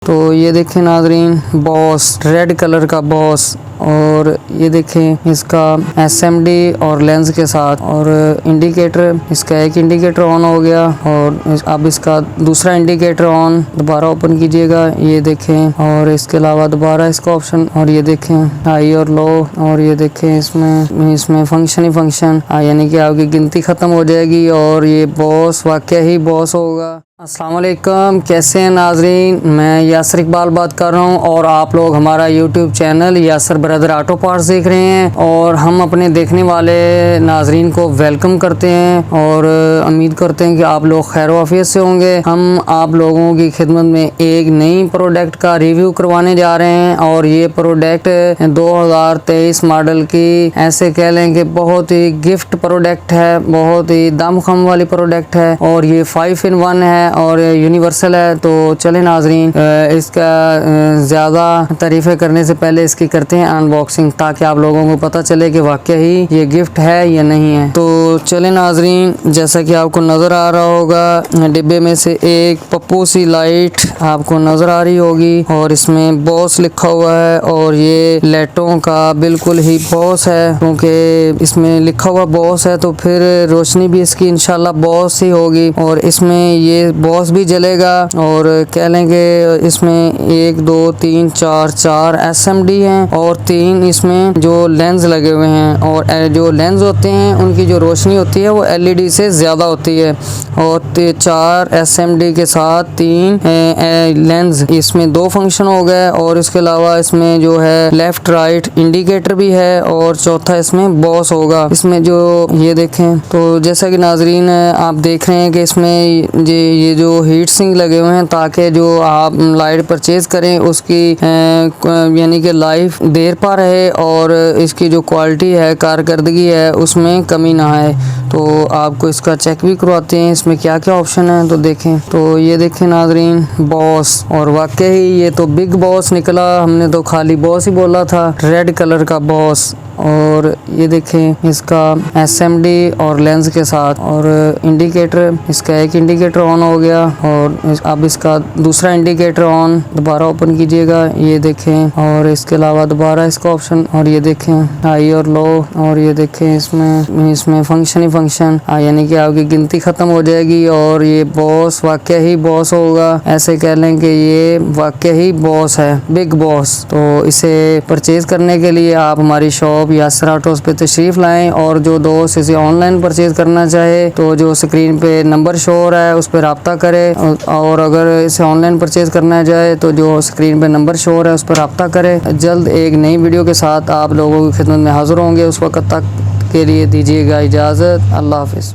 तो ये देखें नाजरीन, बॉस रेड कलर का बॉस, और ये देखें इसका SMD और लेंस के साथ, और इंडिकेटर, इसका एक इंडिकेटर ऑन हो गया और अब इसका दूसरा इंडिकेटर ऑन। दोबारा ओपन कीजिएगा, ये देखें, और इसके अलावा दोबारा इसका ऑप्शन, और ये देखें हाई और लो, और ये देखें इसमें फंक्शन ही फंक्शन, यानी कि आपकी गिनती ख़त्म हो जाएगी और ये बॉस वाकई ही बॉस होगा। अस्सलाम वालेकुम, कैसे हैं नाजरीन। मैं यासर इकबाल बात कर रहा हूं और आप लोग हमारा YouTube channel Yasir brother auto parts देख रहे हैं, और हम अपने देखने वाले नाजरीन को वेलकम करते हैं और उम्मीद करते हैं कि आप लोग खैर वाफियत से होंगे। हम आप लोगों की खिदमत में एक नई प्रोडक्ट का रिव्यू करवाने जा रहे हैं, और ये प्रोडक्ट 2023 मॉडल की, ऐसे कह लें कि बहुत ही गिफ्ट प्रोडक्ट है, बहुत ही दम खम वाली प्रोडक्ट है, और ये 5 in 1 है और यूनिवर्सल है। तो चलें नाजरीन, इसका ज़्यादा तारीफ़ें करने से पहले इसकी करते हैं अनबॉक्सिंग, ताकि आप लोगों को पता चले कि वाकई ही ये गिफ्ट है या नहीं है। तो चलें नाजरीन, जैसा कि आपको नज़र आ रहा होगा, डिब्बे में से एक पप्पू सी लाइट आपको नज़र आ रही होगी, और इसमें बॉस लिखा हुआ है, और ये लाइटों का बिल्कुल ही बॉस है, क्योंकि इसमें लिखा हुआ बॉस है तो फिर रोशनी भी इसकी इंशाल्लाह बॉस ही होगी। और इसमें ये बॉस भी जलेगा, और कह लेंगे इसमें 1 2 3 4 SMD हैं, और 3 इसमें जो लेंस लगे हुए हैं, और जो लेंस होते हैं उनकी जो रोशनी होती है वो LED से ज़्यादा होती है, और 4 SMD के साथ 3 लेंस, इसमें 2 फंक्शन हो गए। और इसके अलावा इसमें जो है लेफ्ट राइट इंडिकेटर भी है, और चौथा इसमें बॉस होगा। इसमें जो ये देखें, तो जैसा कि नाजरीन आप देख रहे हैं कि इसमें ये जो हीट सिंक लगे हुए हैं, ताकि जो आप लाइट परचेज करें उसकी यानी कि लाइफ देर पा रहे, और इसकी जो क्वालिटी है, कारकर्दगी है, उसमें कमी ना आए। तो आपको इसका चेक भी करवाते हैं इसमें क्या क्या ऑप्शन है। तो देखें, तो ये देखें नाजरीन, बॉस, और वाकई ये तो बिग बॉस निकला, हमने तो खाली बॉस ही बोला था, रेड कलर का बॉस। और ये देखें इसका SMD और लेंस के साथ, और इंडिकेटर, इसका एक इंडिकेटर ऑन हो गया, और अब इसका दूसरा इंडिकेटर ऑन। दोबारा ओपन कीजिएगा, ये देखें, और इसके अलावा दोबारा इसका ऑप्शन, और ये देखें हाई और लो, और ये देखें इसमें फंक्शन ही फंक्शन, यानी कि आपकी गिनती ख़त्म हो जाएगी और ये बॉस वाकई ही बॉस होगा। ऐसे कह लें कि ये वाकई ही बॉस है, बिग बॉस। तो इसे परचेज करने के लिए आप हमारी शॉप यासर ऑटोस पे तशरीफ़ लाएं, और जो दोस्त इसे ऑनलाइन परचेज करना चाहे तो जो स्क्रीन पे नंबर शो हो रहा है उस पर रब्ता करे, और अगर इसे ऑनलाइन परचेज करना चाहे तो जो स्क्रीन पे नंबर शो हो रहा है उस पर रब्ता करे। जल्द एक नई वीडियो के साथ आप लोगों की खिदमत में हाजिर होंगे, उस वक्त तक के लिए दीजिएगा इजाज़त। अल्लाह हाफिज़।